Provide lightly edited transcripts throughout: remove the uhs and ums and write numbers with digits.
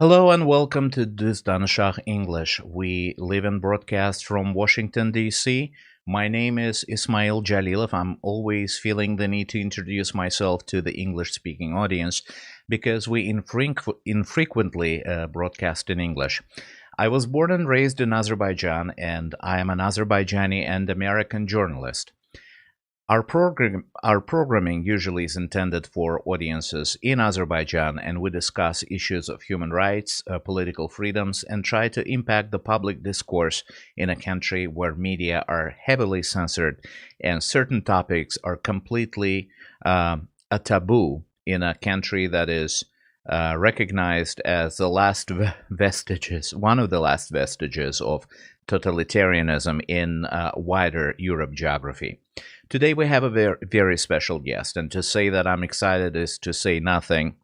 Hello and welcome to düzdanışaq English. We live and broadcast from Washington, D.C. My name is Ismail Jalilov. I'm always feeling the need to introduce myself to the English-speaking audience because we infrequently broadcast in English. I was born and raised in Azerbaijan, and I am an Azerbaijani and American journalist. Our programming usually is intended for audiences in Azerbaijan, and we discuss issues of human rights, political freedoms, and try to impact the public discourse in a country where media are heavily censored and certain topics are completely a taboo in a country that is recognized as the last vestiges, one of the last vestiges of totalitarianism in wider Europe geography. Today we have a very special guest, and to say that I'm excited is to say nothing.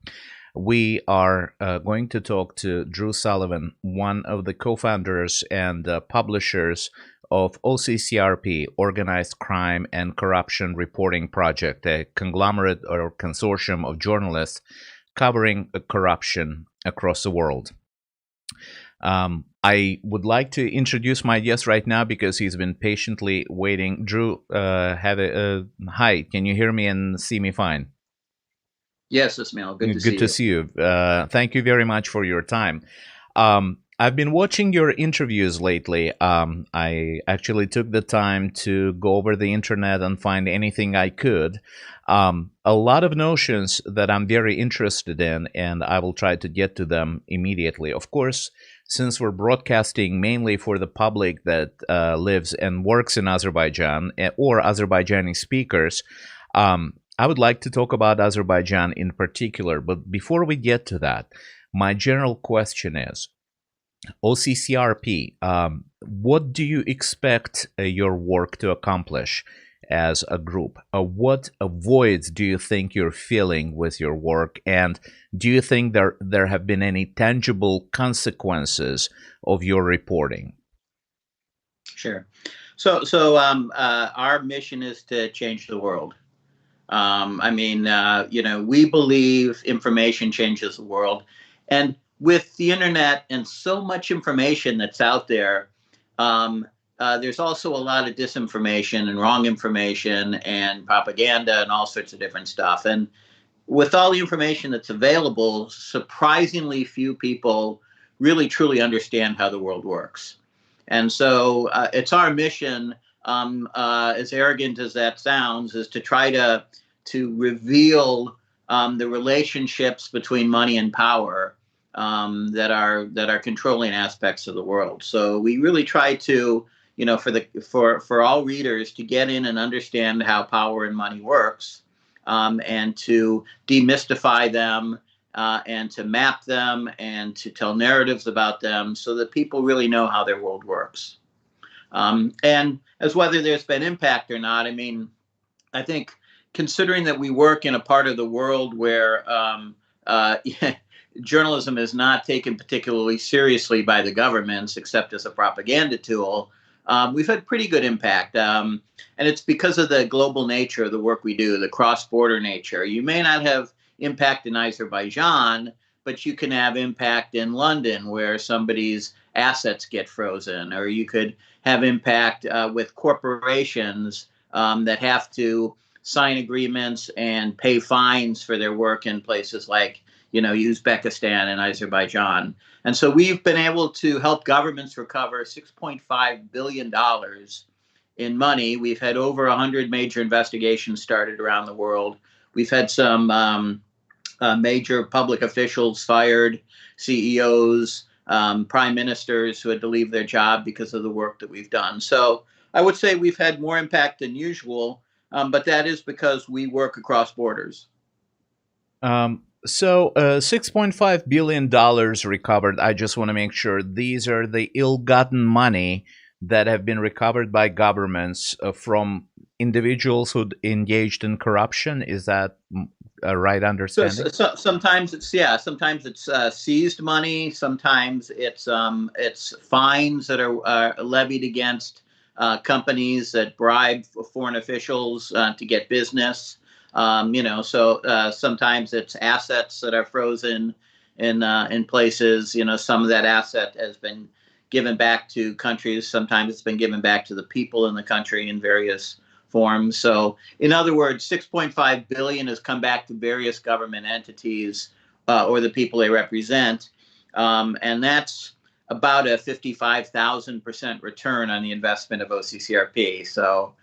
We are going to talk to Drew Sullivan, one of the co-founders and publishers of OCCRP, Organized Crime and Corruption Reporting Project, a conglomerate or consortium of journalists covering corruption across the world. I would like to introduce my guest right now because he's been patiently waiting. Drew, hi, can you hear me and see me fine? Yes, Ismail, good to see you. Thank you very much for your time. I've been watching your interviews lately. I actually took the time to go over the internet and find anything I could. A lot of notions that I'm very interested in, and I will try to get to them immediately. Of course, since we're broadcasting mainly for the public that lives and works in Azerbaijan or Azerbaijani speakers, I would like to talk about Azerbaijan in particular. But before we get to that, my general question is, OCCRP, what do you expect your work to accomplish as a group? What voids do you think you're filling with your work? And do you think there have been any tangible consequences of your reporting? Sure. So our mission is to change the world. We believe information changes the world. And with the internet and so much information that's out there, there's also a lot of disinformation and wrong information and propaganda and all sorts of different stuff. And with all the information that's available, surprisingly few people really truly understand how the world works. And so it's our mission, as arrogant as that sounds, is to try to reveal the relationships between money and power that are controlling aspects of the world. So we really try to, for all readers to get in and understand how power and money works, and to demystify them, and to map them, and to tell narratives about them, so that people really know how their world works. And as whether there's been impact or not, I think considering that we work in a part of the world where journalism is not taken particularly seriously by the governments, except as a propaganda tool, we've had pretty good impact. And it's because of the global nature of the work we do, the cross-border nature. You may not have impact in Azerbaijan, but you can have impact in London where somebody's assets get frozen, or you could have impact with corporations that have to sign agreements and pay fines for their work in places like, Uzbekistan and Azerbaijan. And so we've been able to help governments recover $6.5 billion in money. We've had over 100 major investigations started around the world. We've had some major public officials fired, CEOs, prime ministers who had to leave their job because of the work that we've done. So I would say we've had more impact than usual, but that is because we work across borders. So $6.5 billion recovered. I just want to make sure these are the ill-gotten money that have been recovered by governments from individuals who engaged in corruption. Is that a right understanding? So sometimes it's seized money. Sometimes it's fines that are levied against companies that bribe foreign officials to get business. Sometimes it's assets that are frozen in places. Some of that asset has been given back to countries. Sometimes it's been given back to the people in the country in various forms. So, in other words, 6.5 billion has come back to various government entities or the people they represent, and that's about a 55,000% return on the investment of OCCRP. So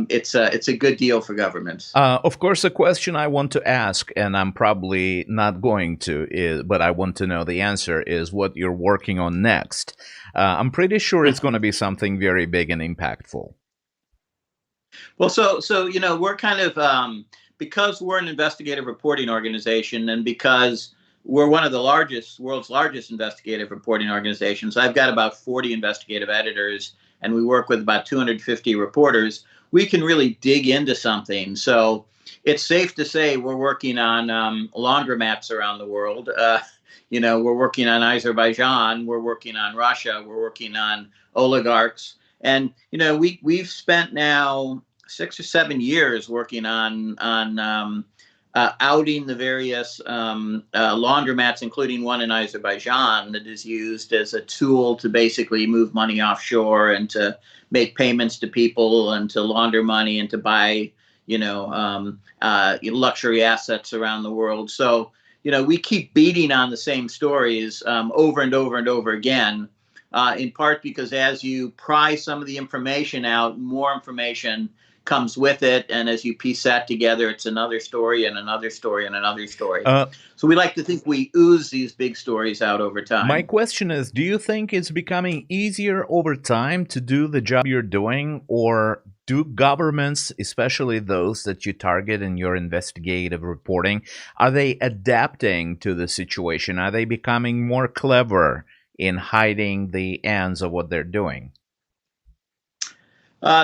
it's a good deal for governments. Of course, a question I want to ask, and I'm probably not going to, but I want to know the answer, is what you're working on next. I'm pretty sure it's going to be something very big and impactful. Well, so we're kind of because we're an investigative reporting organization, and because we're one of the world's largest investigative reporting organizations. I've got about 40 investigative editors, and we work with about 250 reporters. We can really dig into something. So it's safe to say we're working on laundromats around the world. We're working on Azerbaijan. We're working on Russia. We're working on oligarchs. And, we've spent now 6 or 7 years working on outing the various laundromats, including one in Azerbaijan that is used as a tool to basically move money offshore and to make payments to people and to launder money and to buy, luxury assets around the world. So, we keep beating on the same stories over and over and over again, in part because as you pry some of the information out, more information comes with it, and as you piece that together, it's another story and another story and another story. So we like to think we ooze these big stories out over time. My question is, do you think it's becoming easier over time to do the job you're doing, or do governments, especially those that you target in your investigative reporting, are they adapting to the situation? Are they becoming more clever in hiding the ends of what they're doing?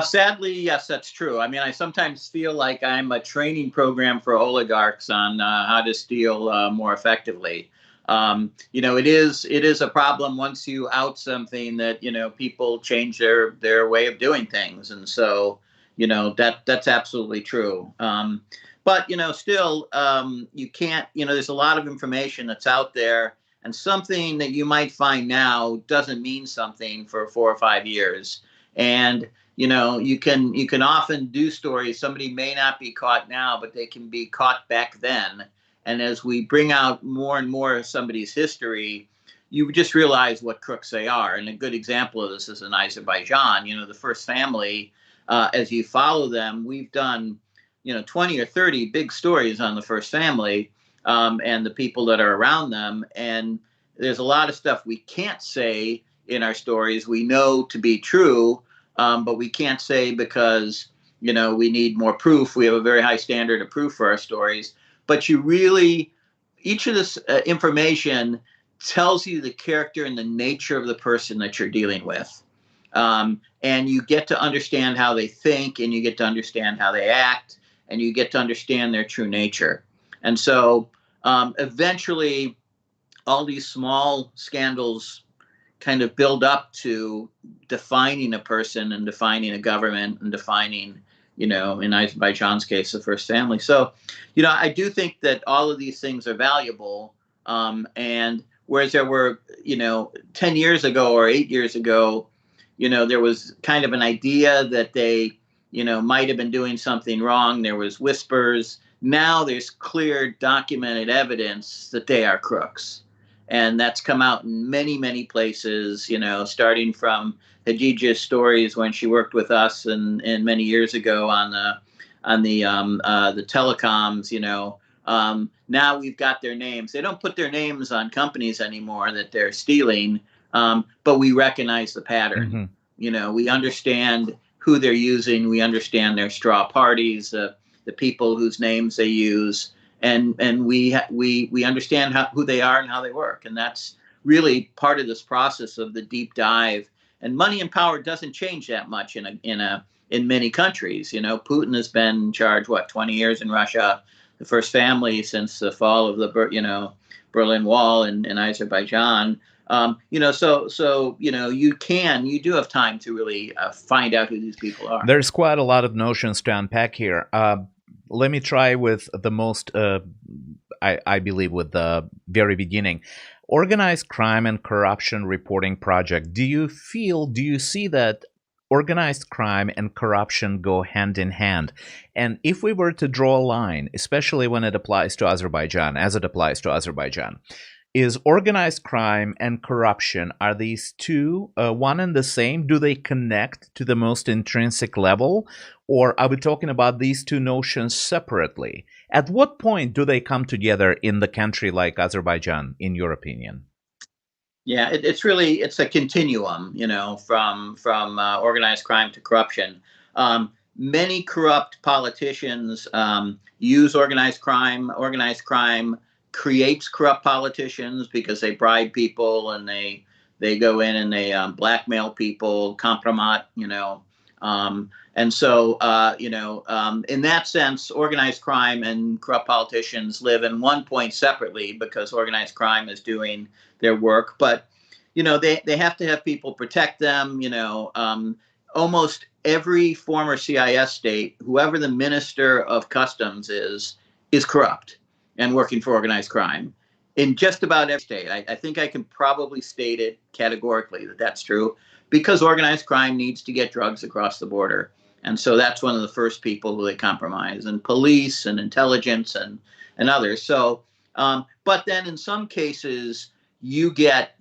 Sadly, yes, that's true. I mean, I sometimes feel like I'm a training program for oligarchs on how to steal more effectively. It is a problem once you out something that, people change their way of doing things. And so, that's absolutely true. But, still, you can't, there's a lot of information that's out there, and something that you might find now doesn't mean something for 4 or 5 years. And you can often do stories. Somebody may not be caught now, but they can be caught back then. And as we bring out more and more of somebody's history, you just realize what crooks they are. And a good example of this is in Azerbaijan. The first family, as you follow them, we've done 20 or 30 big stories on the first family and the people that are around them. And there's a lot of stuff we can't say in our stories we know to be true. But we can't say because, we need more proof. We have a very high standard of proof for our stories. But each of this information tells you the character and the nature of the person that you're dealing with. And you get to understand how they think, and you get to understand how they act, and you get to understand their true nature. And so eventually all these small scandals kind of build up to defining a person and defining a government and defining, in Azerbaijan's case, the first family. So, I do think that all of these things are valuable. And whereas there were, 10 years ago or 8 years ago, there was kind of an idea that they, might have been doing something wrong. There was whispers. Now there's clear documented evidence that they are crooks. And that's come out in many, many places, starting from Hadija's stories when she worked with us and many years ago on the telecoms. Now we've got their names. They don't put their names on companies anymore that they're stealing, but we recognize the pattern. Mm-hmm. We understand who they're using. We understand their straw parties, the people whose names they use. And we understand who they are and how they work. And that's really part of this process of the deep dive. And money and power doesn't change that much in many countries. Putin has been in charge, 20 years in Russia, the first family since the fall of the Berlin Wall in Azerbaijan. You do have time to really find out who these people are. There's quite a lot of notions to unpack here. Let me try with the most I believe, with the very beginning. Organized crime and corruption reporting project. Do you see that organized crime and corruption go hand in hand? And if we were to draw a line, especially when it applies to Azerbaijan, as it applies to Azerbaijan, is organized crime and corruption, are these two one and the same? Do they connect to the most intrinsic level? Or are we talking about these two notions separately? At what point do they come together in the country like Azerbaijan, in your opinion? Yeah, it's a continuum, from organized crime to corruption. Many corrupt politicians use organized crime. Organized crime creates corrupt politicians because they bribe people and they go in and they blackmail people, compromat, and so in that sense, organized crime and corrupt politicians live in one point separately because organized crime is doing their work, but they have to have people protect them. Almost every former CIS state, whoever the minister of customs is corrupt and working for organized crime. In just about every state, I think I can probably state it categorically that that's true, because organized crime needs to get drugs across the border. And so that's one of the first people who they compromise, and police and intelligence and others. So, but then in some cases, you get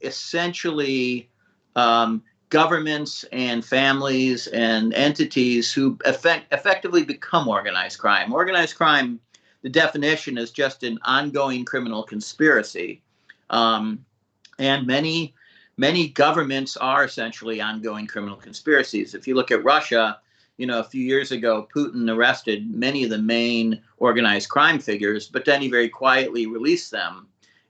essentially governments and families and entities who effectively become organized crime. Organized crime, the definition is just an ongoing criminal conspiracy. And many governments are essentially ongoing criminal conspiracies. If you look at Russia, a few years ago, Putin arrested many of the main organized crime figures, but then he very quietly released them.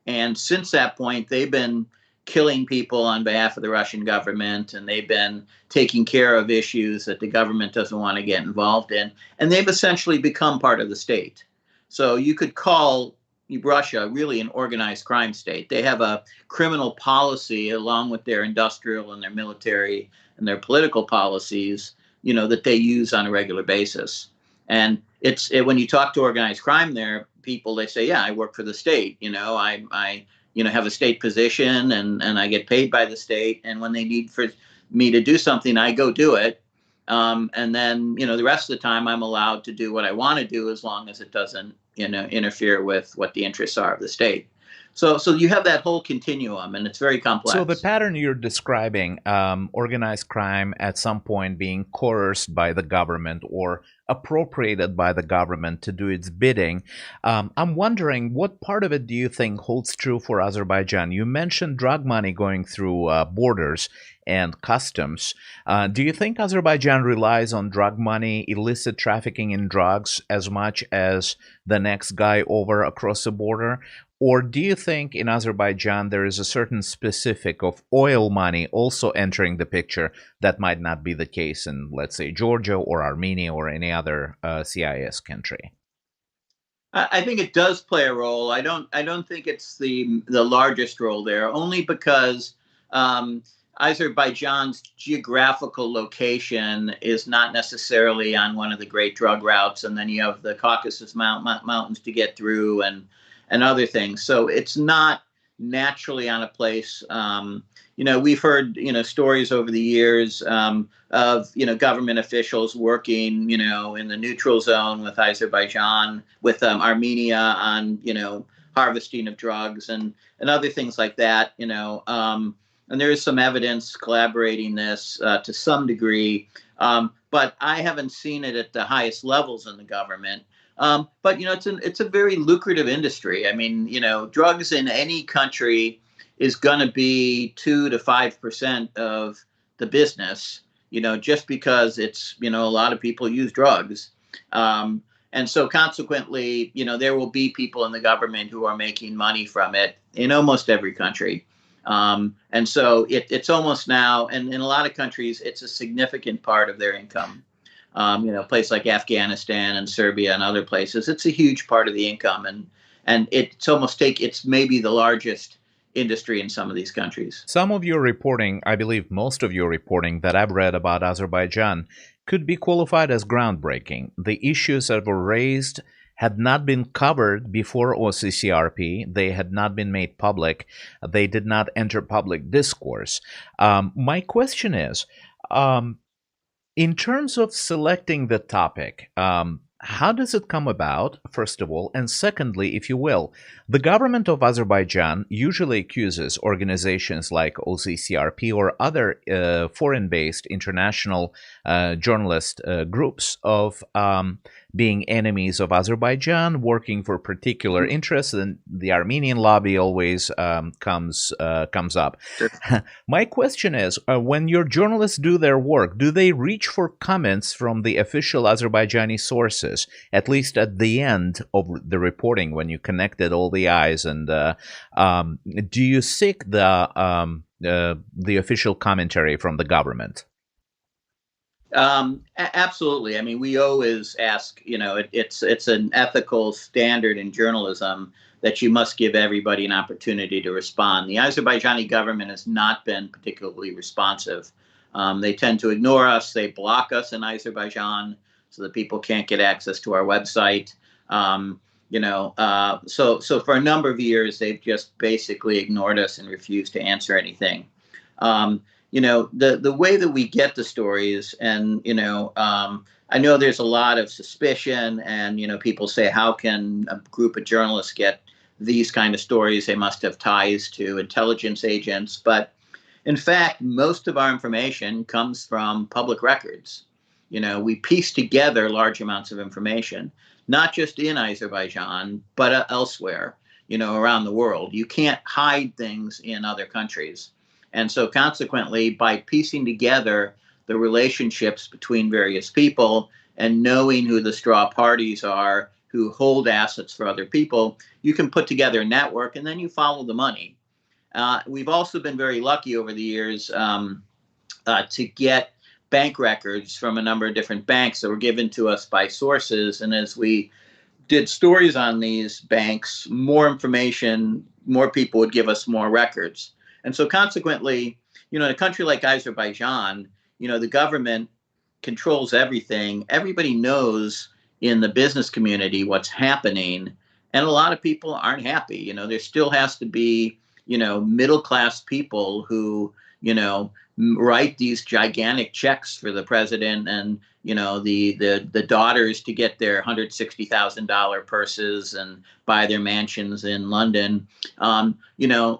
And since that point, they've been killing people on behalf of the Russian government, and they've been taking care of issues that the government doesn't want to get involved in. And they've essentially become part of the state. So you could call Russia really an organized crime state. They have a criminal policy along with their industrial and their military and their political policies, that they use on a regular basis. And when you talk to organized crime there, people, they say, yeah, I work for the state. I have a state position and I get paid by the state. And when they need for me to do something, I go do it. And then, the rest of the time I'm allowed to do what I want to do as long as it doesn't, interfere with what the interests are of the state. So you have that whole continuum, and it's very complex. So the pattern you're describing, organized crime at some point being coerced by the government or appropriated by the government to do its bidding. I'm wondering, what part of it do you think holds true for Azerbaijan? You mentioned drug money going through borders and customs. Do you think Azerbaijan relies on drug money, illicit trafficking in drugs, as much as the next guy over across the border? Or do you think in Azerbaijan there is a certain specific of oil money also entering the picture that might not be the case in, let's say, Georgia or Armenia or any other CIS country? I think it does play a role. I don't think it's the largest role there, only because Azerbaijan's geographical location is not necessarily on one of the great drug routes, and then you have the Caucasus mountains to get through and other things. So it's not naturally on a place. We've heard, stories over the years of, government officials working, in the neutral zone with Azerbaijan, with Armenia on, harvesting of drugs and other things like that, and there is some evidence collaborating this to some degree, but I haven't seen it at the highest levels in the government. But it's a very lucrative industry. I mean, drugs in any country is going to be 2 to 5% of the business. Just because it's a lot of people use drugs, and so consequently, there will be people in the government who are making money from it in almost every country. And so it's almost now, and in a lot of countries, it's a significant part of their income. Places like Afghanistan and Serbia and other places, it's a huge part of the income, and it's maybe the largest industry in some of these countries. Some of your reporting, I believe most of your reporting that I've read about Azerbaijan, could be qualified as groundbreaking. The issues that were raised had not been covered before OCCRP. They had not been made public. They did not enter public discourse. My question is, in terms of selecting the topic, how does it come about, first of all? And secondly, if you will, the government of Azerbaijan usually accuses organizations like OCCRP or other foreign-based international journalist groups of being enemies of Azerbaijan, working for particular interests, and the Armenian lobby always comes up. Sure. My question is, when your journalists do their work, do they reach for comments from the official Azerbaijani sources, at least at the end of the reporting when you connected all the I's? And do you seek the official commentary from the government? Absolutely. I mean, we always ask, it's an ethical standard in journalism that you must give everybody an opportunity to respond. The Azerbaijani government has not been particularly responsive. They tend to ignore us. They block us in Azerbaijan so that people can't get access to our website. So for a number of years, they've just basically ignored us and refused to answer anything. The way that we get the stories, and I know there's a lot of suspicion, and people say, how can a group of journalists get these kind of stories? They must have ties to intelligence agents. But in fact, most of our information comes from public records. We piece together large amounts of information, not just in Azerbaijan, but elsewhere, around the world. You can't hide things in other countries. And so consequently, by piecing together the relationships between various people and knowing who the straw parties are who hold assets for other people, you can put together a network, and then you follow the money. We've also been very lucky over the years to get bank records from a number of different banks that were given to us by sources. And as we did stories on these banks, more information, more people would give us more records. And so consequently, in a country like Azerbaijan, the government controls everything. Everybody knows in the business community what's happening. And a lot of people aren't happy. There still has to be, middle-class people who, write these gigantic checks for the president and, the daughters to get their $160,000 purses and buy their mansions in London.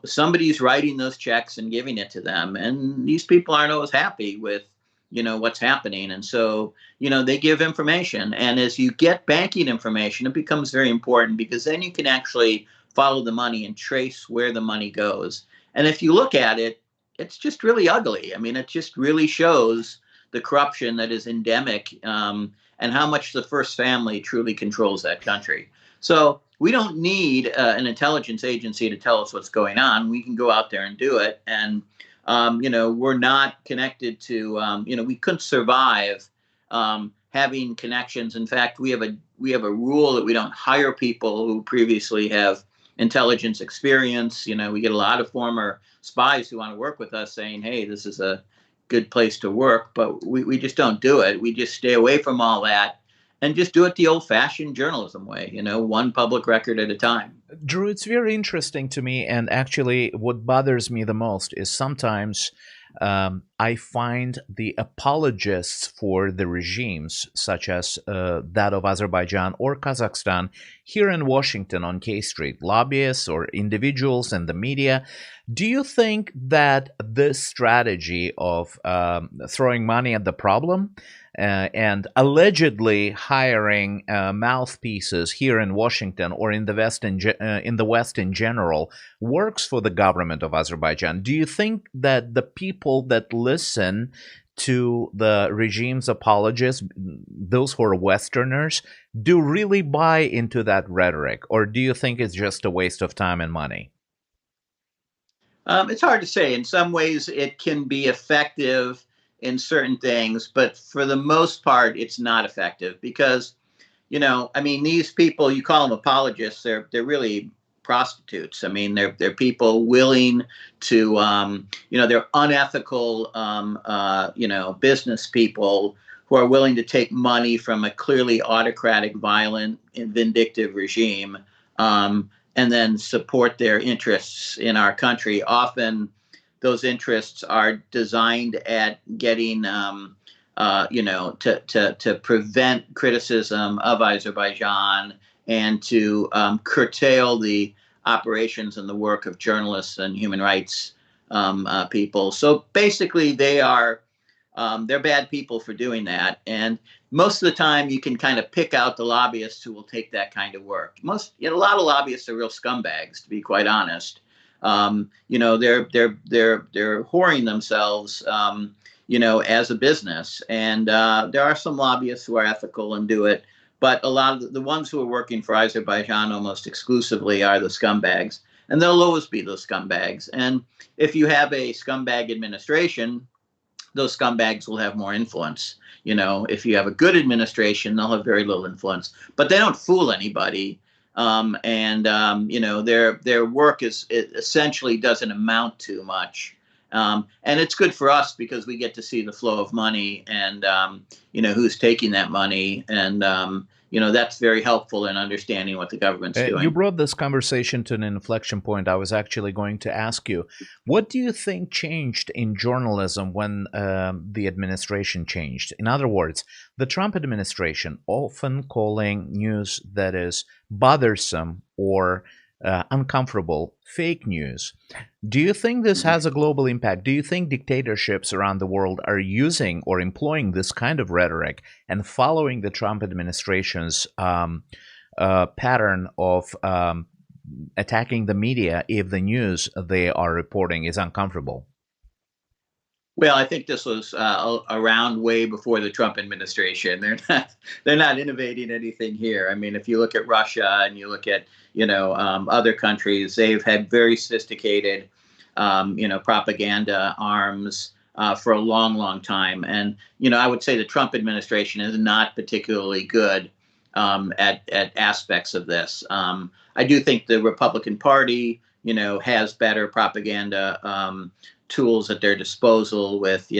Somebody's writing those checks and giving it to them. And these people aren't always happy with, what's happening. And so, they give information. And as you get banking information, it becomes very important, because then you can actually follow the money and trace where the money goes. And if you look at it, it's just really ugly. I mean, it just really shows the corruption that is endemic, and how much the first family truly controls that country. So we don't need an intelligence agency to tell us what's going on. We can go out there and do it. And, we're not connected to, we couldn't survive having connections. In fact, we have a rule that we don't hire people who previously have intelligence experience. We get a lot of former spies who want to work with us saying, hey, this is a good place to work, but we just don't do it. We just stay away from all that and just do it the old-fashioned journalism way, one public record at a time. Drew, it's very interesting to me, and actually what bothers me the most is sometimes I find the apologists for the regimes, such as that of Azerbaijan or Kazakhstan, here in Washington on K Street, lobbyists or individuals in the media. Do you think that this strategy of throwing money at the problem and allegedly hiring mouthpieces here in Washington or in the West in general works for the government of Azerbaijan? Do you think that the people that listen to the regime's apologists, those who are Westerners, do really buy into that rhetoric, or do you think it's just a waste of time and money? It's hard to say. In some ways, it can be effective in certain things, but for the most part, it's not effective because, these people, you call them apologists, they're really prostitutes. I mean, they're people willing to, they're unethical, business people who are willing to take money from a clearly autocratic, violent, and vindictive regime, and then support their interests in our country. Often, those interests are designed at getting, to prevent criticism of Azerbaijan and to curtail the operations and the work of journalists and human rights people. So basically, they're bad people for doing that. And most of the time, you can kind of pick out the lobbyists who will take that kind of work. A lot of lobbyists are real scumbags, to be quite honest. They're whoring themselves, as a business. And there are some lobbyists who are ethical and do it. But a lot of the ones who are working for Azerbaijan almost exclusively are the scumbags. And they'll always be those scumbags. And if you have a scumbag administration, those scumbags will have more influence. If you have a good administration, they'll have very little influence. But they don't fool anybody. Their work essentially doesn't amount to much. And it's good for us because we get to see the flow of money and, who's taking that money. And, that's very helpful in understanding what the government's doing. You brought this conversation to an inflection point. I was actually going to ask you, what do you think changed in journalism when the administration changed? In other words, the Trump administration often calling news that is bothersome or uncomfortable fake news. Do you think this has a global impact? Do you think dictatorships around the world are using or employing this kind of rhetoric and following the Trump administration's pattern of attacking the media if the news they are reporting is uncomfortable? Well, I think this was around way before the Trump administration. They're not innovating anything here. I mean, if you look at Russia and you look at other countries, they've had very sophisticated propaganda arms for a long, long time. And I would say the Trump administration is not particularly good at aspects of this. I do think the Republican Party has better propaganda tools at their disposal with,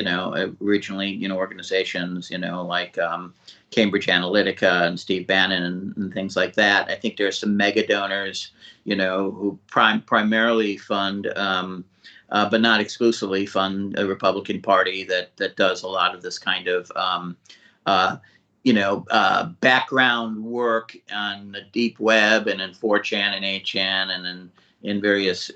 originally, organizations, like Cambridge Analytica and Steve Bannon and things like that. I think there are some mega donors, who primarily fund, but not exclusively fund a Republican Party that does a lot of this kind of, background work on the deep web and in 4chan and 8chan and in various,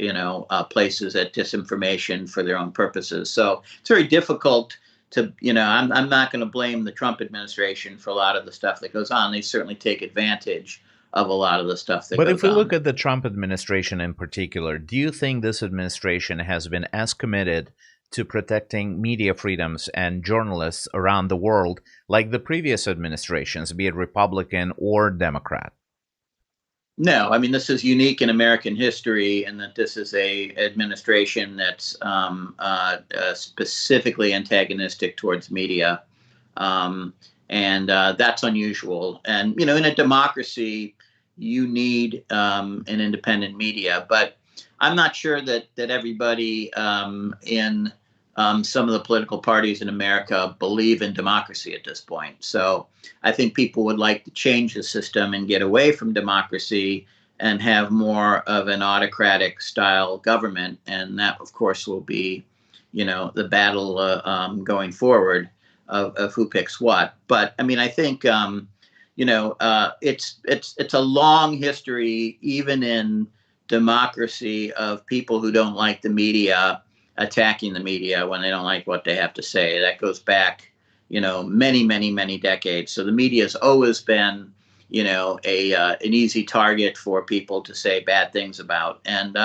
places at disinformation for their own purposes. So it's very difficult to, I'm not going to blame the Trump administration for a lot of the stuff that goes on. They certainly take advantage of a lot of the stuff that goes on. But if we look at the Trump administration in particular, do you think this administration has been as committed to protecting media freedoms and journalists around the world like the previous administrations, be it Republican or Democrat? No, I mean, this is unique in American history in that this is a administration that's specifically antagonistic towards media. And that's unusual. And, in a democracy, you need an independent media. But I'm not sure that everybody in some of the political parties in America believe in democracy at this point. So I think people would like to change the system and get away from democracy and have more of an autocratic style government. And that, of course, will be, the battle going forward of who picks what. But I mean, I think, it's a long history, even in democracy, of people who don't like the media attacking the media when they don't like what they have to say. That goes back, many, many, many decades. So the media has always been, an easy target for people to say bad things about. And,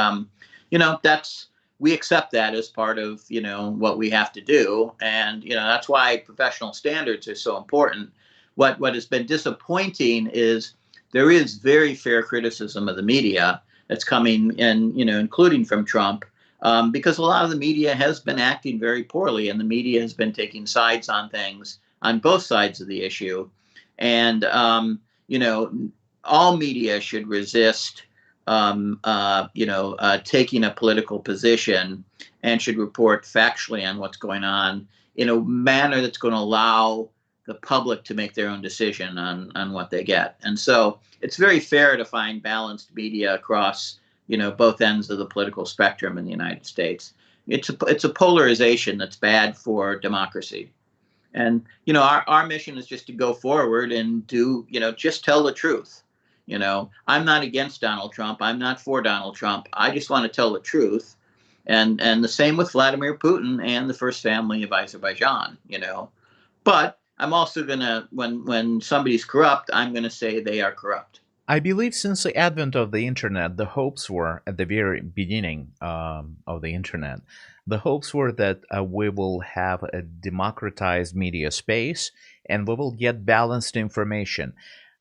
we accept that as part of, what we have to do. And, that's why professional standards are so important. What has been disappointing is there is very fair criticism of the media that's coming in, including from Trump, because a lot of the media has been acting very poorly, and the media has been taking sides on things on both sides of the issue. And, all media should resist, taking a political position and should report factually on what's going on in a manner that's going to allow the public to make their own decision on what they get. And so it's very fair to find balanced media across, both ends of the political spectrum in the United States. It's a polarization that's bad for democracy. And, our mission is just to go forward and do, just tell the truth. I'm not against Donald Trump. I'm not for Donald Trump. I just want to tell the truth. And the same with Vladimir Putin and the first family of Azerbaijan, But I'm also going to, when somebody's corrupt, I'm going to say they are corrupt. I believe since the advent of the internet, the hopes were at the very beginning of the internet, the hopes were that we will have a democratized media space and we will get balanced information.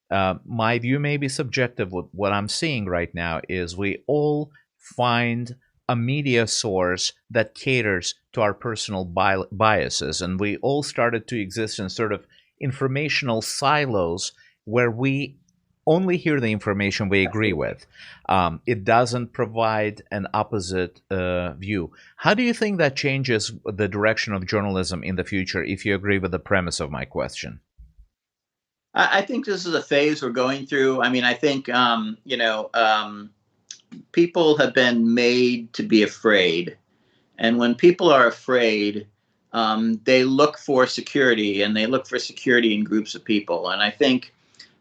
My view may be subjective. What I'm seeing right now is we all find a media source that caters to our personal biases, and we all started to exist in sort of informational silos where we only hear the information we agree with. It doesn't provide an opposite view. How do you think that changes the direction of journalism in the future, if you agree with the premise of my question? I think this is a phase we're going through. I mean, I think, people have been made to be afraid. And when people are afraid, they look for security, and they look for security in groups of people. And I think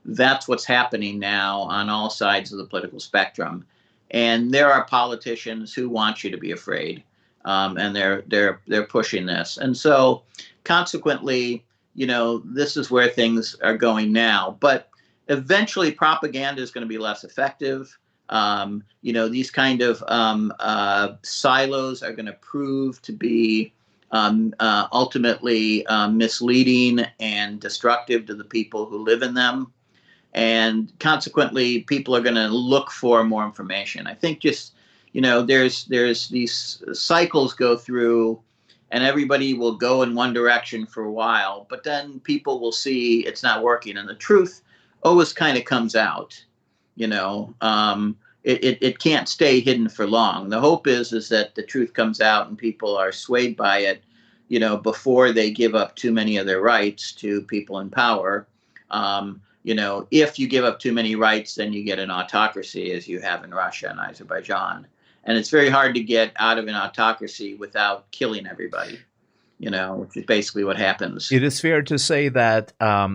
that's what's happening now on all sides of the political spectrum. And there are politicians who want you to be afraid, and they're pushing this. And so consequently, this is where things are going now. But eventually propaganda is going to be less effective. These kind of silos are going to prove to be ultimately misleading and destructive to the people who live in them. And consequently, people are going to look for more information. I think just, there's these cycles go through, and everybody will go in one direction for a while, but then people will see it's not working, and the truth always kind of comes out. It can't stay hidden for long. The hope is that the truth comes out and people are swayed by it, before they give up too many of their rights to people in power. If you give up too many rights, then you get an autocracy, as you have in Russia and Azerbaijan. And it's very hard to get out of an autocracy without killing everybody. Which is basically what happens. It is fair to say that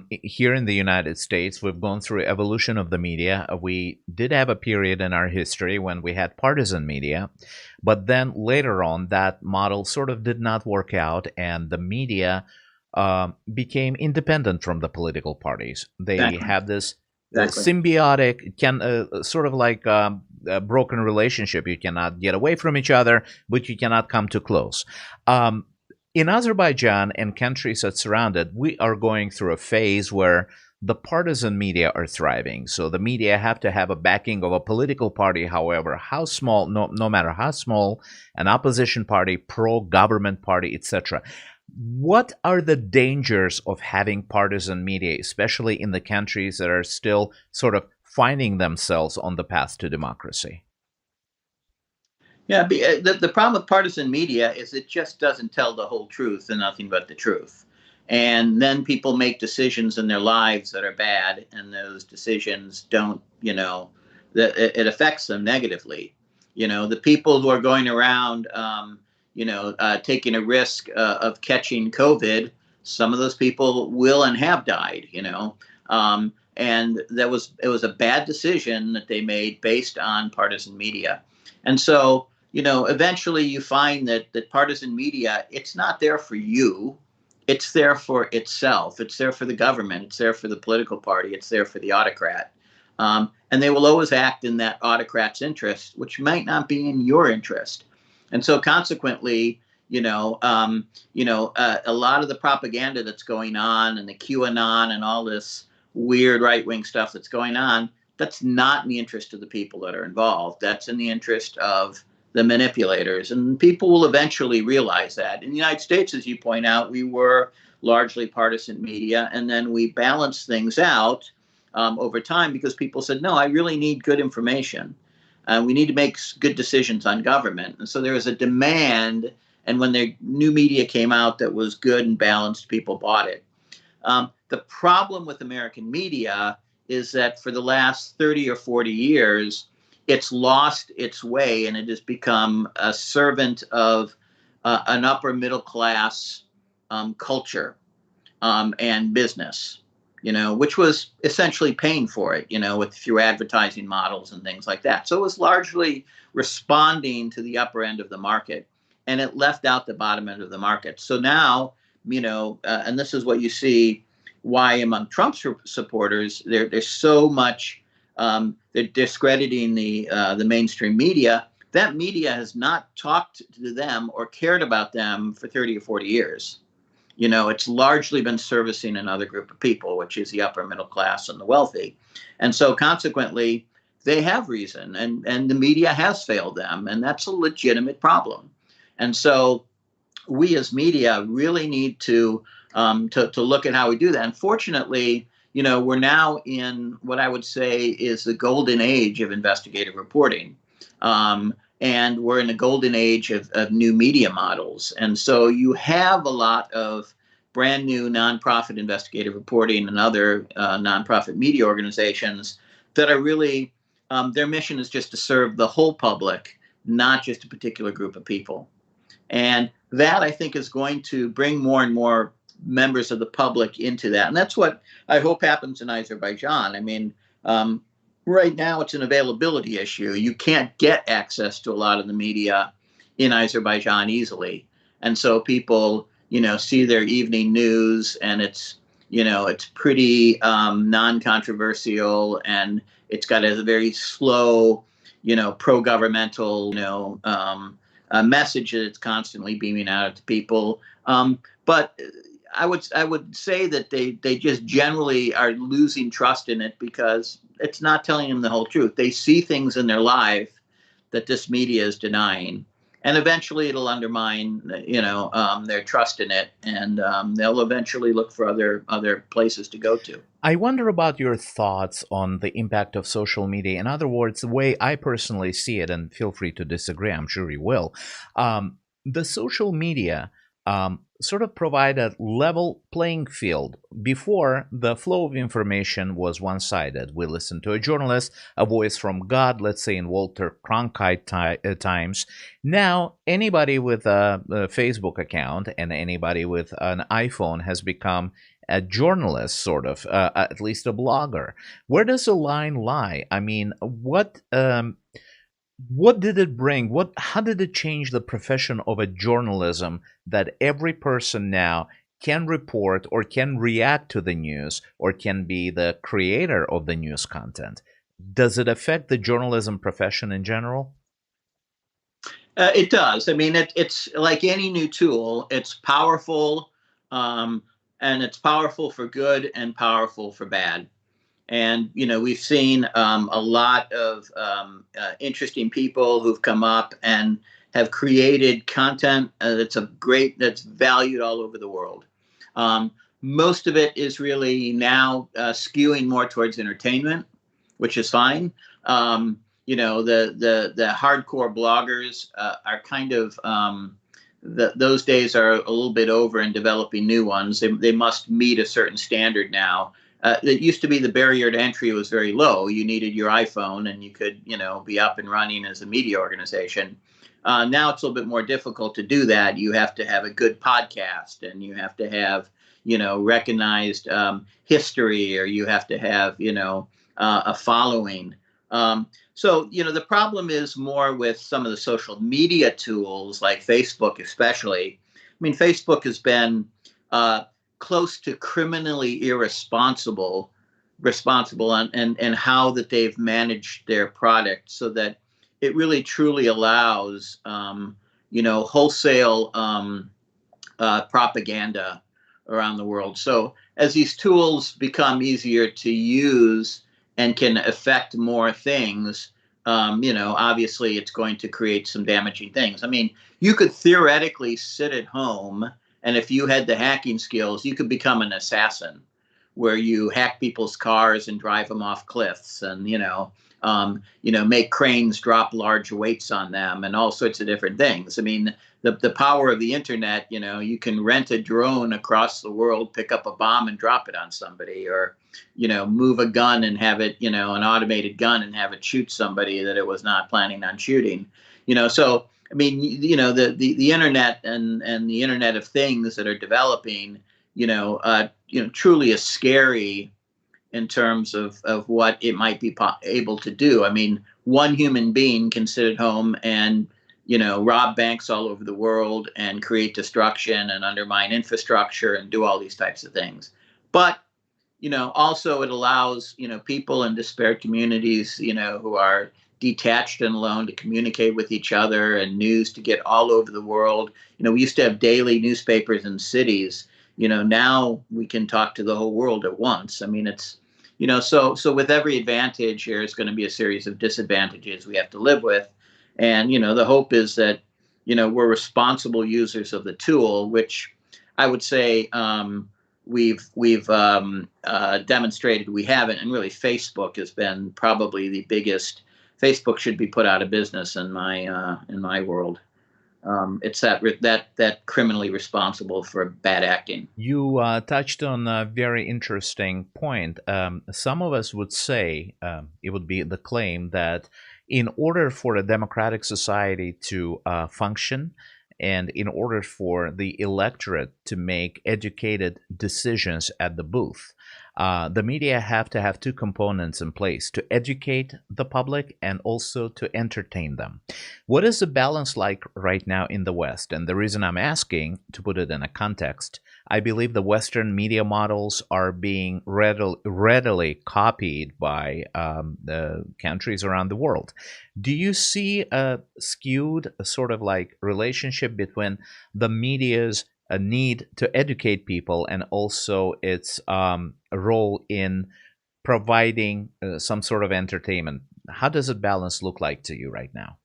here in the United States, we've gone through evolution of the media. We did have a period in our history when we had partisan media, but then later on, that model sort of did not work out, and the media became independent from the political parties. They had this symbiotic, sort of like a broken relationship. You cannot get away from each other, but you cannot come too close. In Azerbaijan and countries that surround it, we are going through a phase where the partisan media are thriving. So the media have to have a backing of a political party, however, how small, no matter how small, an opposition party, pro-government party, etc. What are the dangers of having partisan media, especially in the countries that are still sort of finding themselves on the path to democracy? Yeah, the problem with partisan media is it just doesn't tell the whole truth and nothing but the truth. And then people make decisions in their lives that are bad, and those decisions don't, it affects them negatively. The people who are going around, taking a risk of catching COVID, some of those people will and have died, and it was a bad decision that they made based on partisan media. And so, eventually you find that partisan media, it's not there for you. It's there for itself. It's there for the government. It's there for the political party. It's there for the autocrat. And they will always act in that autocrat's interest, which might not be in your interest. And so consequently, a lot of the propaganda that's going on, and the QAnon and all this weird right-wing stuff that's going on, that's not in the interest of the people that are involved. That's in the interest of the manipulators, and people will eventually realize that. In the United States, as you point out, we were largely partisan media, and then we balanced things out over time because people said, no, I really need good information. We need to make good decisions on government. And so there was a demand, and when the new media came out that was good and balanced, people bought it. The problem with American media is that for the last 30 or 40 years, it's lost its way and it has become a servant of an upper middle class culture and business, which was essentially paying for it, through advertising models and things like that. So it was largely responding to the upper end of the market, and it left out the bottom end of the market. So now, and this is what you see why among Trump's supporters, there's so much, they're discrediting the mainstream media. That media has not talked to them or cared about them for 30 or 40 years. It's largely been servicing another group of people, which is the upper middle class and the wealthy. And so consequently, they have reason, and the media has failed them, and that's a legitimate problem. And so we as media really need to look at how we do that. Unfortunately, we're now in what I would say is the golden age of investigative reporting. And we're in a golden age of new media models. And so you have a lot of brand new nonprofit investigative reporting and other nonprofit media organizations that are really, their mission is just to serve the whole public, not just a particular group of people. And that, I think, is going to bring more and more members of the public into that. And that's what I hope happens in Azerbaijan. I mean, right now, it's an availability issue. You can't get access to a lot of the media in Azerbaijan easily. And so people, see their evening news, and it's pretty non-controversial, and it's got a very slow, pro-governmental, message that it's constantly beaming out to people. But I would say that they just generally are losing trust in it because it's not telling them the whole truth. They see things in their life that this media is denying, and eventually it'll undermine, their trust in it, and they'll eventually look for other places to go to. I wonder about your thoughts on the impact of social media. In other words, the way I personally see it, and feel free to disagree, I'm sure you will. The social media sort of provide a level playing field. Before, the flow of information was one-sided. We listened to a journalist, a voice from God, let's say in Walter Cronkite times. Now, anybody with a Facebook account and anybody with an iPhone has become a journalist, sort of, at least a blogger. Where does the line lie? I mean, what did it bring? How did it change the profession of a journalism that every person now can report or can react to the news or can be the creator of the news content? Does it affect the journalism profession in general? It does. I mean, it's like any new tool. It's powerful, and it's powerful for good and powerful for bad. And, we've seen a lot of interesting people who've come up and have created content that's valued all over the world. Most of it is really now skewing more towards entertainment, which is fine. The hardcore bloggers are kind of, those days are a little bit over, and developing new ones. They must meet a certain standard now. It used to be the barrier to entry was very low. You needed your iPhone and you could, be up and running as a media organization. Now it's a little bit more difficult to do that. You have to have a good podcast, and you have to have, recognized history, or you have to have, a following. So, the problem is more with some of the social media tools like Facebook, especially. I mean, Facebook has been close to criminally irresponsible and how that they've managed their product, so that it really truly allows wholesale propaganda around the world. So as these tools become easier to use and can affect more things, obviously it's going to create some damaging things. I mean, you could theoretically sit at home, and if you had the hacking skills, you could become an assassin, where you hack people's cars and drive them off cliffs, and make cranes drop large weights on them, and all sorts of different things. I mean, the power of the internet, you can rent a drone across the world, pick up a bomb and drop it on somebody, or, move a gun and have it, an automated gun, and have it shoot somebody that it was not planning on shooting. So, I mean, the internet and the Internet of Things that are developing, truly is scary in terms of what it might be able to do. I mean, one human being can sit at home and, rob banks all over the world and create destruction and undermine infrastructure and do all these types of things. But, also it allows, people in disparate communities, who are detached and alone, to communicate with each other, and news to get all over the world. We used to have daily newspapers in cities. Now we can talk to the whole world at once. I mean, it's, so with every advantage, there's going to be a series of disadvantages we have to live with. And, the hope is that, we're responsible users of the tool, which I would say we've demonstrated we haven't. And really, Facebook has been probably the biggest. Facebook should be put out of business in my world. It's that criminally responsible for bad acting. You touched on a very interesting point. Some of us would say, it would be the claim that in order for a democratic society to function, and in order for the electorate to make educated decisions at the booth, the media have to have two components in place: to educate the public and also to entertain them. What is the balance like right now in the West? And the reason I'm asking, to put it in a context, I believe the Western media models are being readily copied by the countries around the world. Do you see a skewed sort of like relationship between the media's a need to educate people and also its role in providing some sort of entertainment? How does it balance look like to you right now?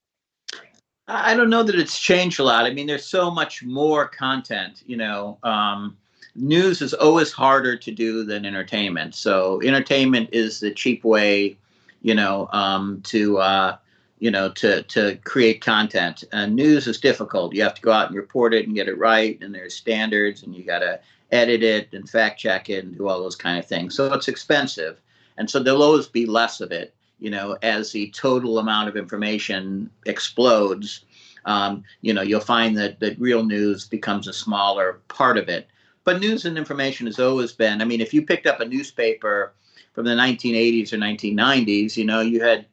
I don't know that it's changed a lot. I mean, there's so much more content. News is always harder to do than entertainment. So entertainment is the cheap way, to create content. And news is difficult. You have to go out and report it and get it right, and there's standards, and you got to edit it and fact check it and do all those kind of things. So it's expensive, and so there'll always be less of it. As the total amount of information explodes, you'll find that real news becomes a smaller part of it. But news and information has always been. I mean, if you picked up a newspaper from the 1980s or 1990s, you had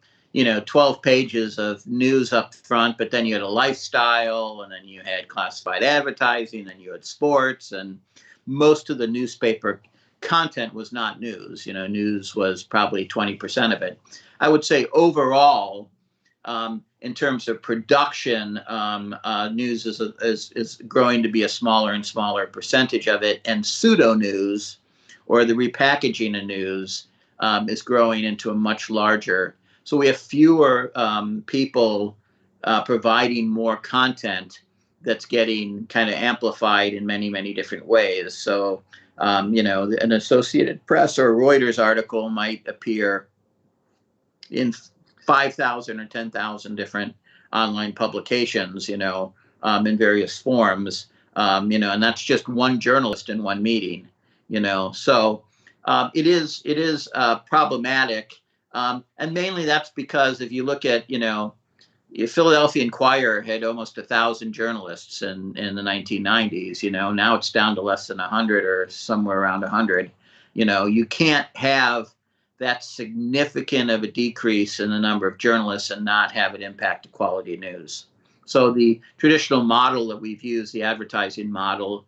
12 pages of news up front, but then you had a lifestyle, and then you had classified advertising, and you had sports, and most of the newspaper content was not news. News was probably 20% of it. I would say overall, in terms of production, news is growing to be a smaller and smaller percentage of it, and pseudo news, or the repackaging of news, is growing into a much larger. So we have fewer people providing more content that's getting kind of amplified in many, many different ways. So, an Associated Press or Reuters article might appear in 5,000 or 10,000 different online publications, in various forms, and that's just one journalist in one meeting, So it is problematic. And mainly that's because if you look at, Philadelphia Inquirer had almost 1,000 journalists in the 1990s. Now it's down to less than 100 or somewhere around 100. You can't have that significant of a decrease in the number of journalists and not have it impact the quality of news. So the traditional model that we've used, the advertising model,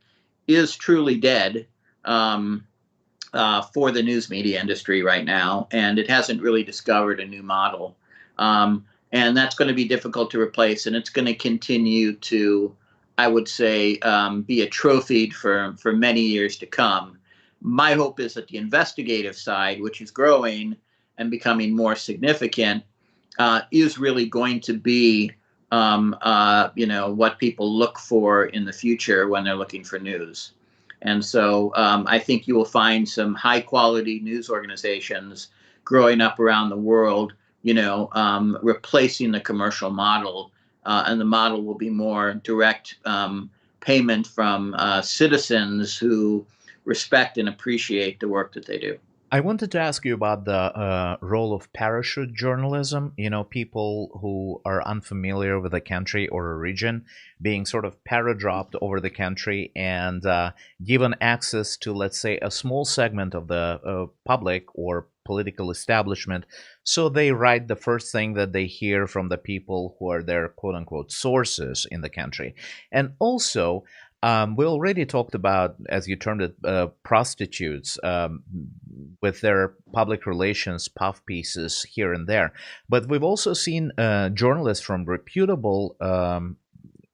is truly dead for the news media industry right now, and it hasn't really discovered a new model. And that's going to be difficult to replace, and it's going to continue to, I would say, be atrophied for many years to come. My hope is that the investigative side, which is growing and becoming more significant, is really going to be, what people look for in the future when they're looking for news. And so I think you will find some high quality news organizations growing up around the world, replacing the commercial model. And the model will be more direct payment from citizens who respect and appreciate the work that they do. I wanted to ask you about the role of parachute journalism. People who are unfamiliar with a country or a region being sort of paradropped over the country and given access to, let's say, a small segment of the public or political establishment. So they write the first thing that they hear from the people who are their quote-unquote sources in the country. And also, we already talked about, as you termed it, prostitutes with their public relations puff pieces here and there. But we've also seen journalists from reputable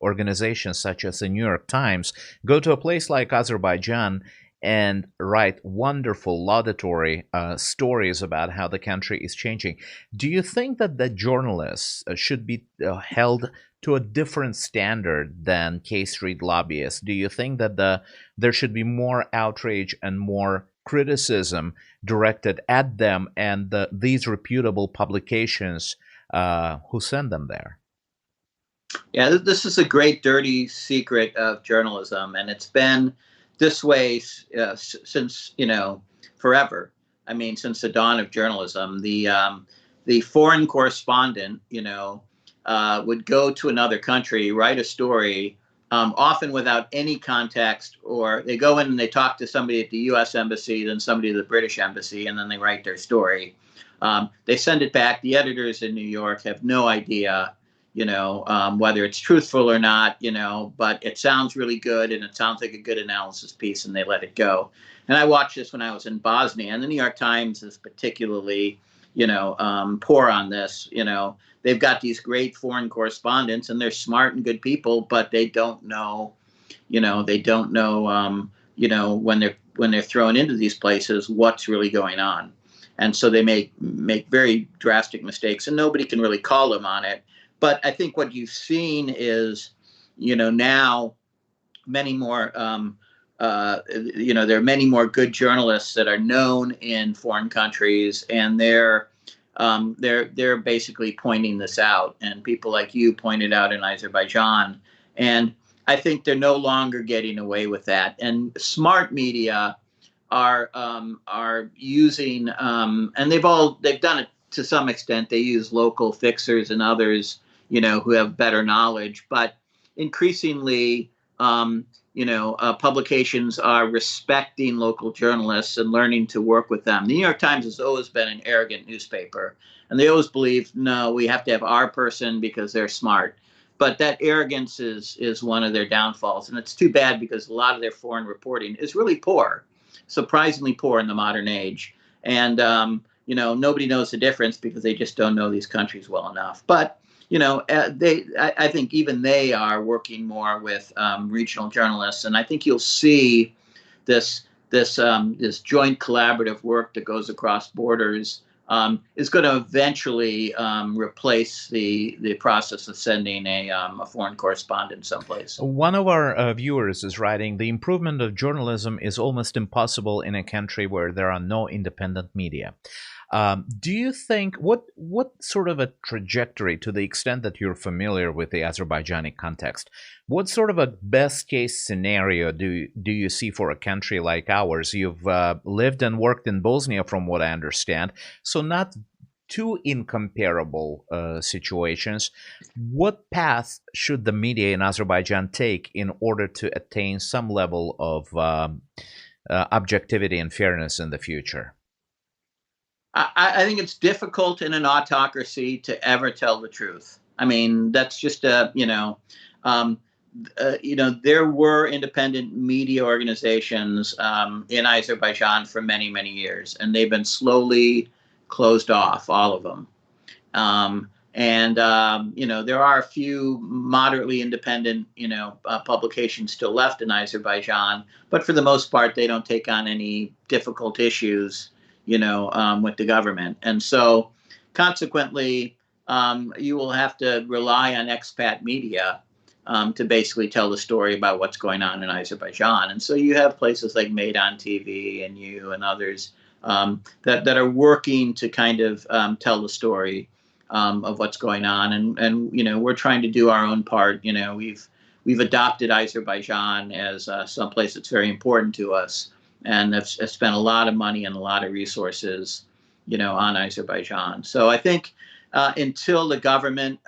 organizations such as the New York Times go to a place like Azerbaijan and write wonderful, laudatory stories about how the country is changing. Do you think that the journalists should be held to a different standard than K Street lobbyists? Do you think that there should be more outrage and more criticism directed at them and these reputable publications who send them there? Yeah, this is a great dirty secret of journalism, and it's been this way since forever. I mean, since the dawn of journalism. The foreign correspondent, would go to another country, write a story, often without any context, or they go in and they talk to somebody at the U.S. Embassy, then somebody at the British Embassy, and then they write their story. They send it back. The editors in New York have no idea, whether it's truthful or not, but it sounds really good and it sounds like a good analysis piece, and they let it go. And I watched this when I was in Bosnia, and the New York Times is particularly, poor on this. They've got these great foreign correspondents, and they're smart and good people, but they don't know, when they're thrown into these places, what's really going on. And so they make very drastic mistakes, and nobody can really call them on it. But I think what you've seen is, now many more, there are many more good journalists that are known in foreign countries, and they're basically pointing this out, and people like you pointed out in Azerbaijan. And I think they're no longer getting away with that. And smart media are using, and they've done it to some extent. They use local fixers and others, who have better knowledge, but increasingly, publications are respecting local journalists and learning to work with them. The New York Times has always been an arrogant newspaper, and they always believe, no, we have to have our person because they're smart. But that arrogance is one of their downfalls, and it's too bad because a lot of their foreign reporting is really poor, surprisingly poor in the modern age. And nobody knows the difference because they just don't know these countries well enough. But I think even they are working more with regional journalists, and I think you'll see this joint collaborative work that goes across borders is going to eventually replace the process of sending a foreign correspondent someplace. One of our viewers is writing, the improvement of journalism is almost impossible in a country where there are no independent media. Do you think, what sort of a trajectory, to the extent that you're familiar with the Azerbaijani context, what sort of a best case scenario do you see for a country like ours? You've lived and worked in Bosnia, from what I understand, so not two incomparable situations. What path should the media in Azerbaijan take in order to attain some level of objectivity and fairness in the future? I think it's difficult in an autocracy to ever tell the truth. I mean, that's just there were independent media organizations in Azerbaijan for many, many years, and they've been slowly closed off, all of them. There are a few moderately independent, publications still left in Azerbaijan, but for the most part, they don't take on any difficult issues with the government. And so consequently, you will have to rely on expat media to basically tell the story about what's going on in Azerbaijan. And so you have places like Meydan TV and you and others that are working to kind of tell the story of what's going on. And we're trying to do our own part. We've adopted Azerbaijan as someplace that's very important to us, and have spent a lot of money and a lot of resources, on Azerbaijan. So I think until the government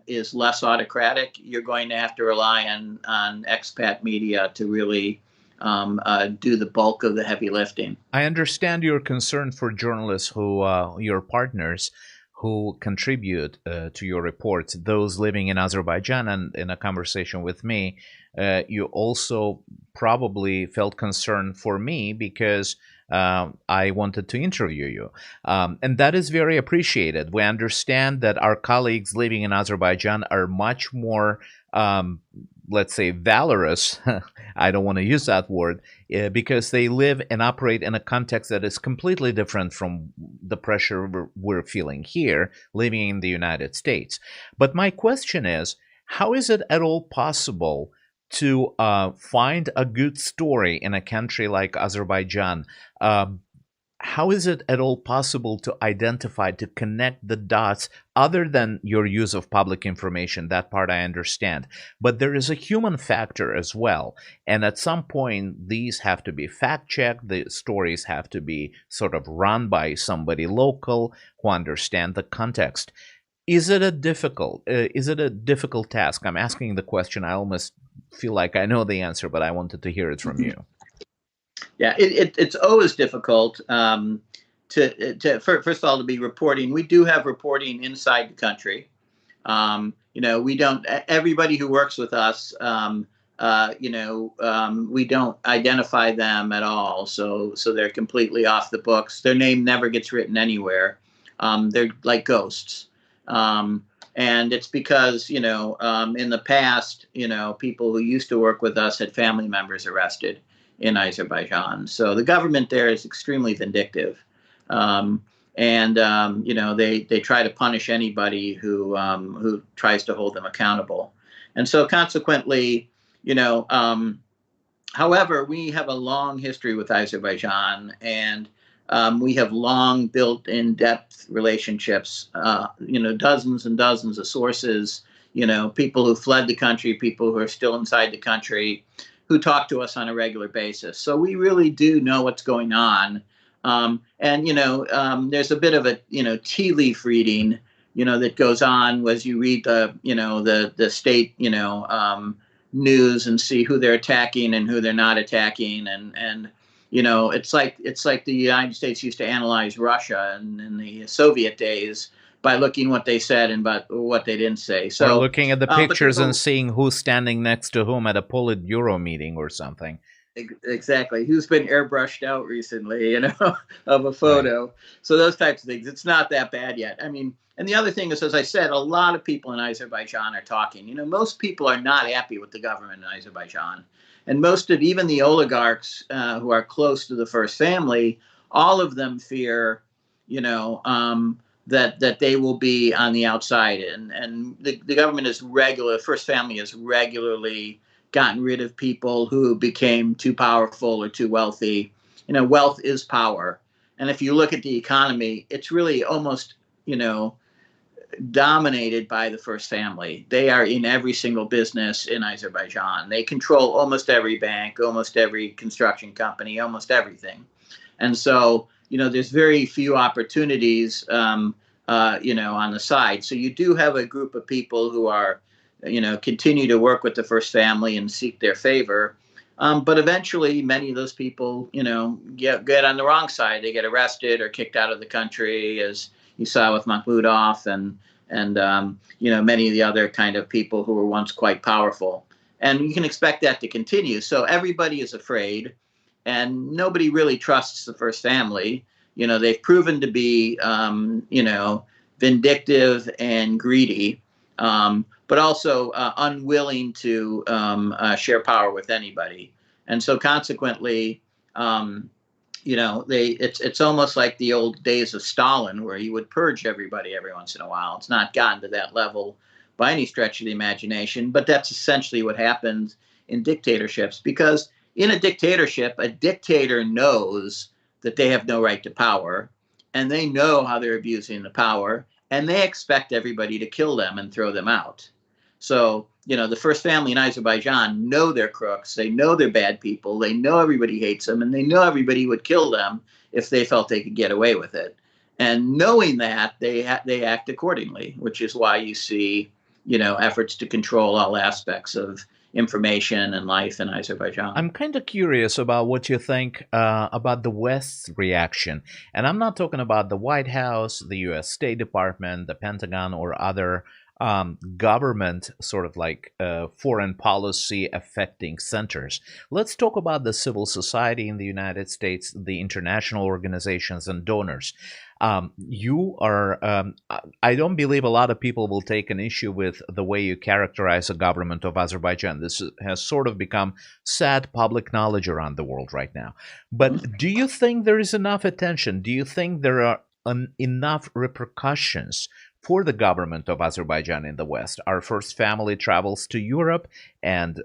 is less autocratic, you're going to have to rely on expat media to really do the bulk of the heavy lifting. I understand your concern for journalists who, your partners, who contribute to your reports, those living in Azerbaijan. And in a conversation with me, you also probably felt concern for me because I wanted to interview you. And that is very appreciated. We understand that our colleagues living in Azerbaijan are much more, let's say, valorous. I don't want to use that word, because they live and operate in a context that is completely different from the pressure we're feeling here, living in the United States. But my question is, how is it at all possible to find a good story in a country like Azerbaijan? How is it at all possible to identify, to connect the dots, other than your use of public information? That part I understand. But there is a human factor as well. And at some point, these have to be fact-checked. The stories have to be sort of run by somebody local who understand the context. Is it a difficult task? I'm asking the question. I almost feel like I know the answer, but I wanted to hear it from you. Yeah, it's always difficult first of all, to be reporting. We do have reporting inside the country. We don't. Everybody who works with us, we don't identify them at all. So they're completely off the books. Their name never gets written anywhere. They're like ghosts. And it's because, in the past, people who used to work with us had family members arrested in Azerbaijan. So the government there is extremely vindictive. They try to punish anybody who tries to hold them accountable. And so consequently, however, we have a long history with Azerbaijan, and we have long built in-depth relationships, dozens and dozens of sources, people who fled the country, people who are still inside the country, who talk to us on a regular basis. So we really do know what's going on. There's a bit of a, tea leaf reading, that goes on as you read the state, news and see who they're attacking and who they're not attacking. It's like the United States used to analyze Russia in the Soviet days by looking what they said and but what they didn't say. So or looking at the pictures and seeing who's standing next to whom at a Politburo meeting or something. Exactly. Who's been airbrushed out recently, of a photo. Right. So those types of things. It's not that bad yet. I mean, and the other thing is, as I said, a lot of people in Azerbaijan are talking. Most people are not happy with the government in Azerbaijan. And most of even the oligarchs who are close to the first family, all of them fear, that they will be on the outside. And the government first family has regularly gotten rid of people who became too powerful or too wealthy. Wealth is power. And if you look at the economy, it's really almost, dominated by the first family. They are in every single business in Azerbaijan. They control almost every bank, almost every construction company, almost everything. And so, there's very few opportunities, on the side. So you do have a group of people who are, continue to work with the first family and seek their favor. But eventually, many of those people, get on the wrong side. They get arrested or kicked out of the country, as you saw with Makhmudov and many of the other kind of people who were once quite powerful. And you can expect that to continue. So everybody is afraid, and nobody really trusts the first family. They've proven to be, vindictive and greedy, but also unwilling to share power with anybody. And so consequently, it's almost like the old days of Stalin, where he would purge everybody every once in a while. It's not gotten to that level, by any stretch of the imagination, but that's essentially what happens in dictatorships, because in a dictatorship, a dictator knows that they have no right to power, and they know how they're abusing the power, and they expect everybody to kill them and throw them out. So, the first family in Azerbaijan know they're crooks, they know they're bad people, they know everybody hates them, and they know everybody would kill them if they felt they could get away with it. And knowing that, they act accordingly, which is why you see, efforts to control all aspects of information and life in Azerbaijan. I'm kind of curious about what you think about the West's reaction. And I'm not talking about the White House, the US State Department, the Pentagon, or other government sort of like foreign policy affecting centers. Let's talk about the civil society in the United States, the international organizations and donors. I don't believe a lot of people will take an issue with the way you characterize the government of Azerbaijan. This has sort of become sad public knowledge around the world right now. But do you think there is enough attention? Do you think there are enough repercussions for the government of Azerbaijan in the West? Our first family travels to Europe and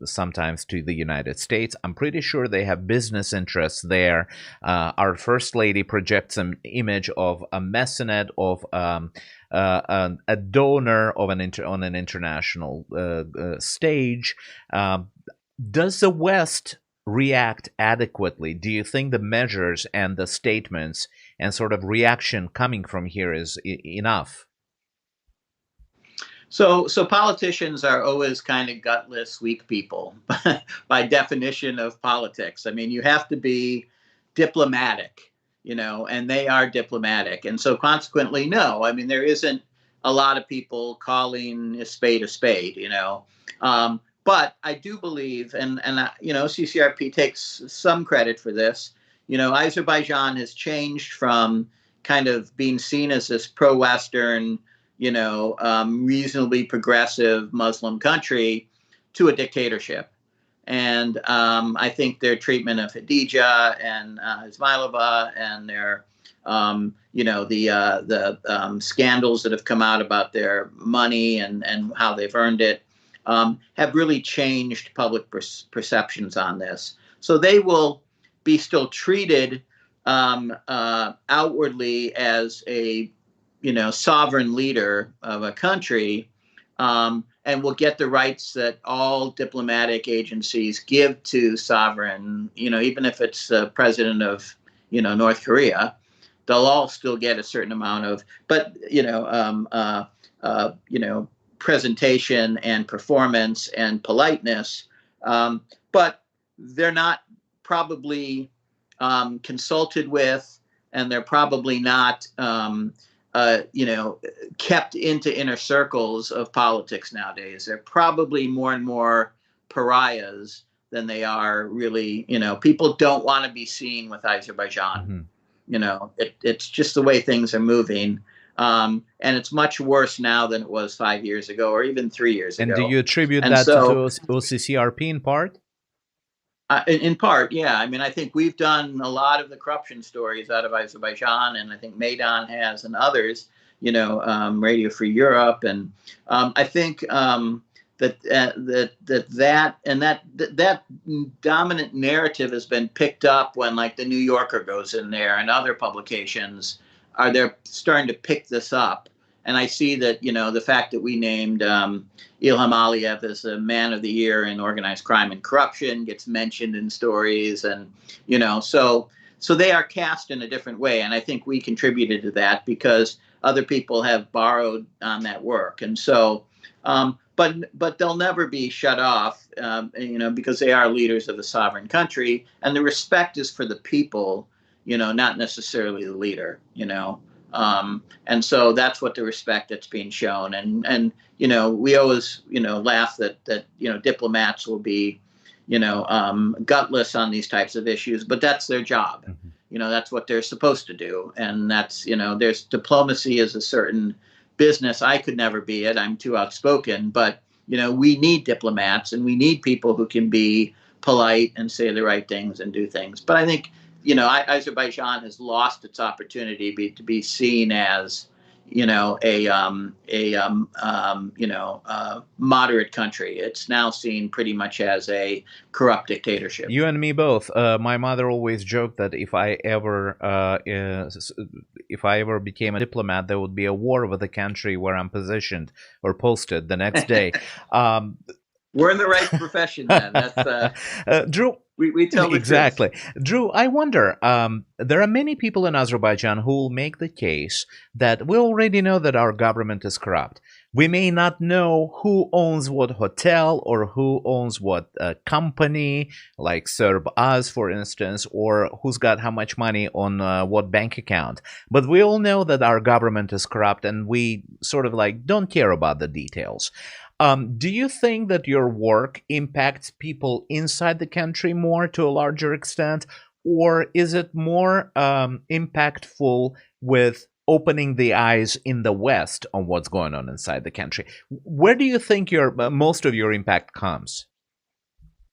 sometimes to the United States. I'm pretty sure they have business interests there. Our first lady projects an image of a mecenate, of a donor of on an international stage. Does the West react adequately? Do you think the measures and the statements and sort of reaction coming from here is enough? So politicians are always kind of gutless, weak people by definition of politics. I mean, you have to be diplomatic, and they are diplomatic. And so consequently, no, I mean, there isn't a lot of people calling a spade, but I do believe, and OCCRP takes some credit for this. Azerbaijan has changed from kind of being seen as this pro-Western, reasonably progressive Muslim country to a dictatorship. And I think their treatment of Hadija and Ismailova and their, the scandals that have come out about their money and how they've earned it have really changed public perceptions on this. So they will be still treated outwardly as a sovereign leader of a country, and will get the rights that all diplomatic agencies give to sovereign, even if it's the president of North Korea, they'll all still get a certain amount of, but presentation and performance and politeness, but they're not probably consulted with, and they're probably not, kept into inner circles of politics nowadays. They're probably more and more pariahs than they are really, people don't want to be seen with Azerbaijan. It's just the way things are moving. And it's much worse now than it was 5 years ago or even 3 years ago. And do you attribute that to OCCRP in part? In part, yeah. I mean, I think we've done a lot of the corruption stories out of Azerbaijan, and I think Maidan has, and others, Radio Free Europe. And I think that dominant narrative has been picked up when, like, the New Yorker goes in there and other publications they're starting to pick this up. And I see that, the fact that we named Ilham Aliyev as a Man of the Year in organized crime and corruption gets mentioned in stories. And, so they are cast in a different way. And I think we contributed to that because other people have borrowed on that work. And so, but they'll never be shut off, because they are leaders of a sovereign country. And the respect is for the people, not necessarily the leader, and so that's what the respect that's being shown. And we always, laugh that diplomats will be, gutless on these types of issues, but that's their job. That's what they're supposed to do. And that's, there's diplomacy is a certain business. I could never be it. I'm too outspoken, but, we need diplomats and we need people who can be polite and say the right things and do things. But I think, Azerbaijan has lost its opportunity to be seen as, moderate country. It's now seen pretty much as a corrupt dictatorship. You and me both. My mother always joked that if I ever became a diplomat, there would be a war over the country where I'm positioned or posted the next day. We're in the right profession then. That's Drew. We tell the exactly. truth. Drew, I wonder, there are many people in Azerbaijan who will make the case that we already know that our government is corrupt. We may not know who owns what hotel or who owns what company, like Serb-Az, for instance, or who's got how much money on what bank account. But we all know that our government is corrupt, and we sort of like don't care about the details. Do you think that your work impacts people inside the country more to a larger extent, or is it more impactful with opening the eyes in the West on what's going on inside the country? Where do you think most of your impact comes?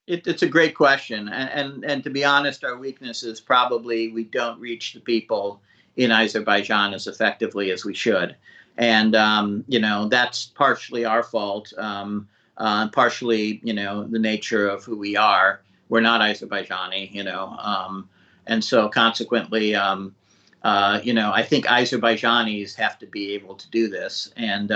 It's a great question, and to be honest, our weakness is probably we don't reach the people in Azerbaijan as effectively as we should. And, that's partially our fault, partially, the nature of who we are. We're not Azerbaijani, and so consequently, I think Azerbaijanis have to be able to do this. And,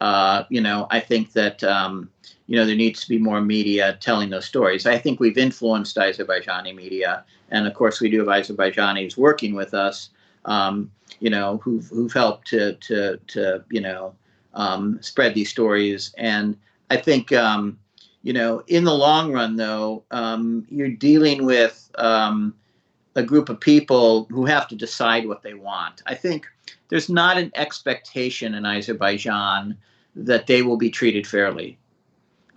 I think that, there needs to be more media telling those stories. I think we've influenced Azerbaijani media. And of course, we do have Azerbaijanis working with us. Who've helped to spread these stories. And I think, in the long run, though, you're dealing with a group of people who have to decide what they want. I think there's not an expectation in Azerbaijan that they will be treated fairly.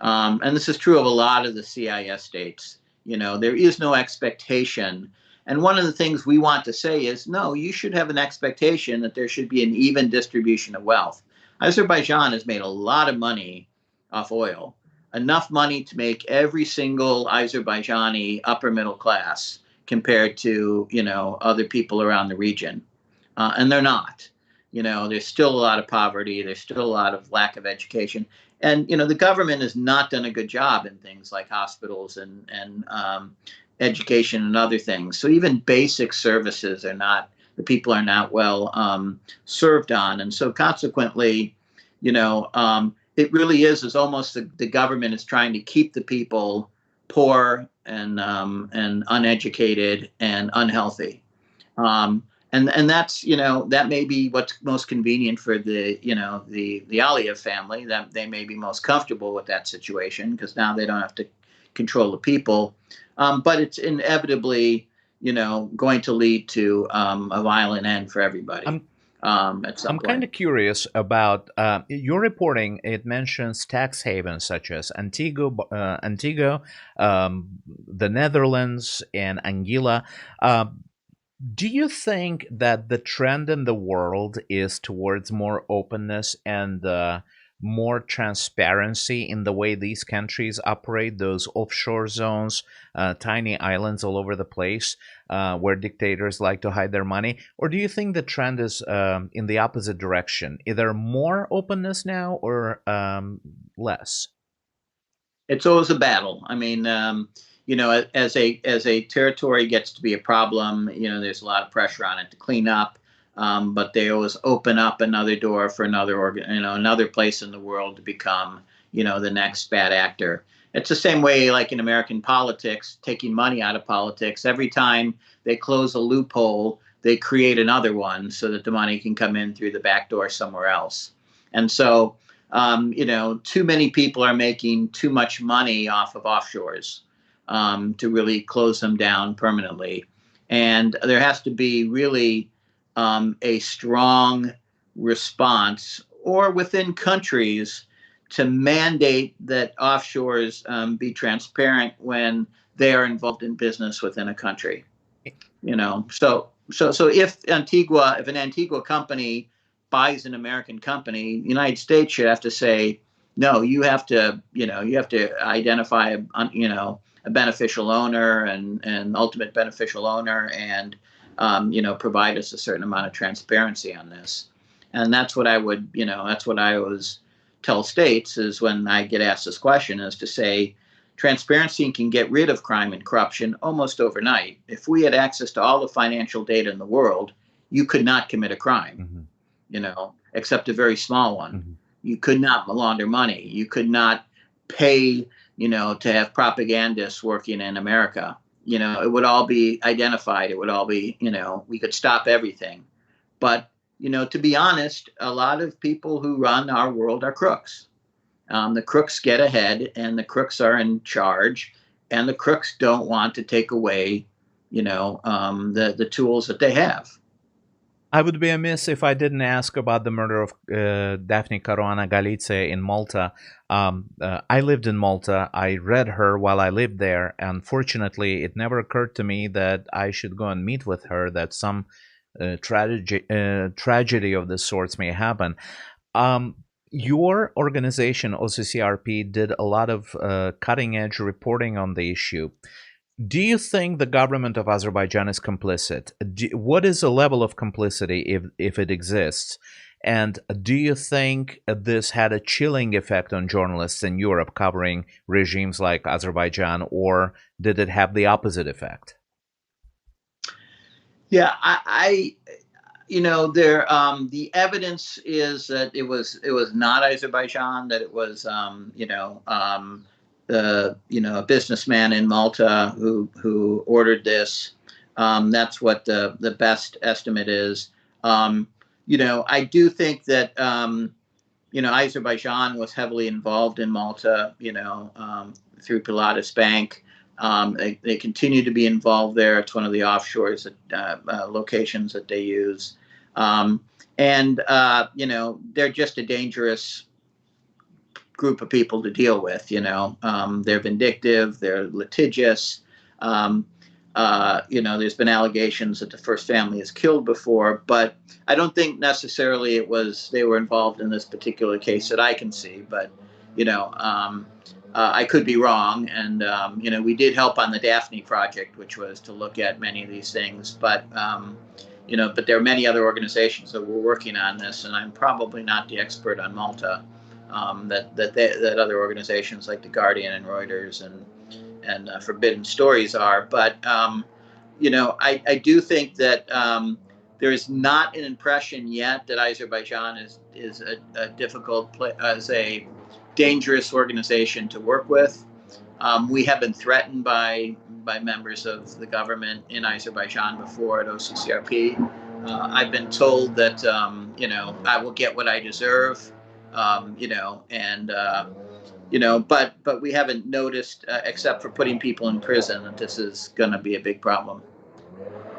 And this is true of a lot of the CIS states. There is no expectation. And one of the things we want to say is, no, you should have an expectation that there should be an even distribution of wealth. Azerbaijan has made a lot of money off oil, enough money to make every single Azerbaijani upper middle class compared to, other people around the region. And they're not. There's still a lot of poverty. There's still a lot of lack of education. And, the government has not done a good job in things like hospitals and education and other things. So even basic services the people are not well served on. And so consequently, it really is almost the government is trying to keep the people poor and uneducated and unhealthy. And that's, that may be what's most convenient for the Aliyev family, that they may be most comfortable with that situation because now they don't have to control the people. But it's inevitably, going to lead to a violent end for everybody. I'm kind of curious about your reporting. It mentions tax havens such as Antigua, the Netherlands, and Anguilla. Do you think that the trend in the world is towards more openness and more transparency in the way these countries operate, those offshore zones, tiny islands all over the place where dictators like to hide their money? Or do you think the trend is in the opposite direction, either more openness now or less? It's always a battle. I mean, as a territory gets to be a problem, there's a lot of pressure on it to clean up. But they always open up another door for another place in the world to become, the next bad actor. It's the same way, like in American politics, taking money out of politics. Every time they close a loophole, they create another one so that the money can come in through the back door somewhere else. And so, too many people are making too much money off of offshores to really close them down permanently. And there has to be really a strong response, or within countries, to mandate that offshores be transparent when they are involved in business within a country. So if an Antigua company buys an American company, the United States should have to say, no, you have to identify a beneficial owner and ultimate beneficial owner and provide us a certain amount of transparency on this. And that's what I would, that's what I always tell states is when I get asked this question is to say, transparency can get rid of crime and corruption almost overnight. If we had access to all the financial data in the world, you could not commit a crime, except a very small one. You could not launder money. You could not pay, to have propagandists working in America. It would all be identified. It would all be, we could stop everything. But, to be honest, a lot of people who run our world are crooks. The crooks get ahead, and the crooks are in charge, and the crooks don't want to take away, the tools that they have. I would be amiss if I didn't ask about the murder of Daphne Caruana Galizia in Malta. I lived in Malta. I read her while I lived there. Unfortunately, it never occurred to me that I should go and meet with her, that some tragedy of this sorts may happen. Your organization, OCCRP, did a lot of cutting-edge reporting on the issue. Do you think the government of Azerbaijan is complicit? What is the level of complicity, if it exists? And do you think this had a chilling effect on journalists in Europe covering regimes like Azerbaijan, or did it have the opposite effect? Yeah, the evidence is that it was not Azerbaijan, that it was a businessman in Malta who ordered this. That's what the best estimate is. I do think that Azerbaijan was heavily involved in Malta, through Pilatus Bank. They continue to be involved there. It's one of the offshores locations that they use. They're just a dangerous group of people to deal with. They're vindictive, they're litigious. There's been allegations that the first family is killed before, but I don't think necessarily they were involved in this particular case that I can see. But I could be wrong, and we did help on the Daphne project, which was to look at many of these things. But but there are many other organizations that were working on this, and I'm probably not the expert on Malta. That other organizations like The Guardian and Reuters and Forbidden Stories are. But I do think that there is not an impression yet that Azerbaijan is a difficult as a dangerous organization to work with. We have been threatened by members of the government in Azerbaijan before at OCCRP. I've been told that I will get what I deserve. But we haven't noticed, except for putting people in prison, that this is going to be a big problem.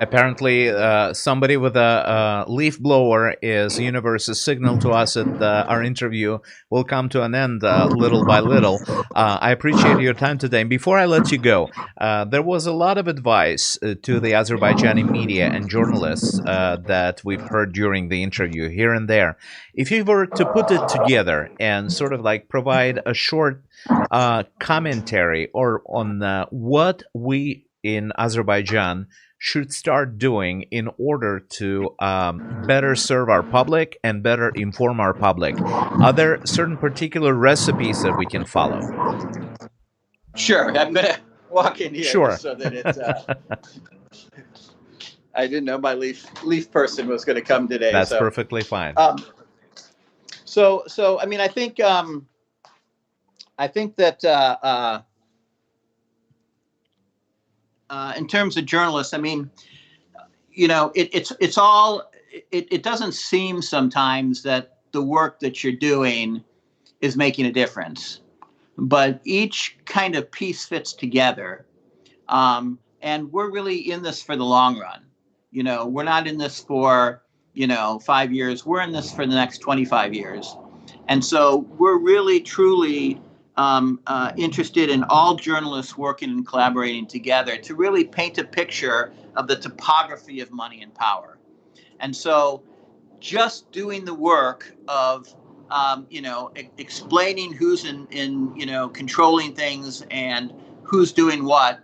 Apparently, somebody with a leaf blower is universe's signal to us that our interview will come to an end little by little. I appreciate your time today. And before I let you go, there was a lot of advice to the Azerbaijani media and journalists that we've heard during the interview here and there. If you were to put it together and sort of like provide a short commentary on what we in Azerbaijan should start doing in order to better serve our public and better inform our public, are there certain particular recipes that we can follow? Sure. I'm going to walk in here sure. so that it's... I didn't know my leaf person was going to come today. That's perfectly fine. So I mean, I think that in terms of journalists, I mean, it doesn't seem sometimes that the work that you're doing is making a difference, but each kind of piece fits together. And we're really in this for the long run. We're not in this for, 5 years. We're in this for the next 25 years. And so we're really, truly interested in all journalists working and collaborating together to really paint a picture of the topography of money and power. And so just doing the work of, explaining who's in controlling things and who's doing what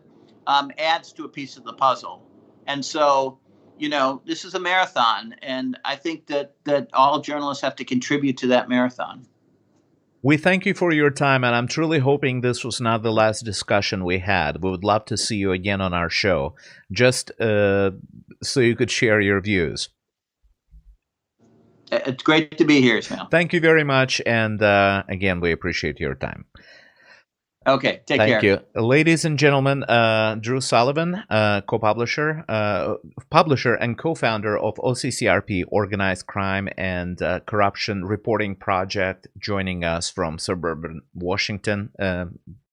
adds to a piece of the puzzle. And so, this is a marathon, and I think that all journalists have to contribute to that marathon. We thank you for your time, and I'm truly hoping this was not the last discussion we had. We would love to see you again on our show, just so you could share your views. It's great to be here, Ismail. Thank you very much, and again, we appreciate your time. Okay, take care. Thank you. Ladies and gentlemen, Drew Sullivan, publisher and co-founder of OCCRP, Organized Crime and Corruption Reporting Project, joining us from suburban Washington,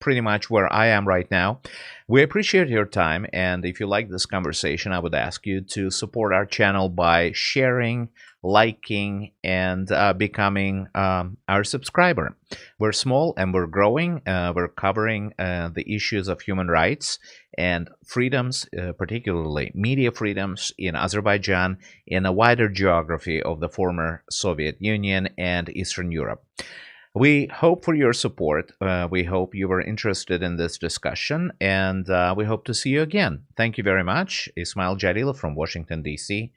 pretty much where I am right now. We appreciate your time, and if you like this conversation, I would ask you to support our channel by sharing, liking, and becoming our subscriber. We're small and we're growing. We're covering the issues of human rights and freedoms, particularly media freedoms in Azerbaijan, in a wider geography of the former Soviet Union and Eastern Europe. We hope for your support. We hope you were interested in this discussion, and we hope to see you again. Thank you very much. Ismail Jalilov from Washington, D.C.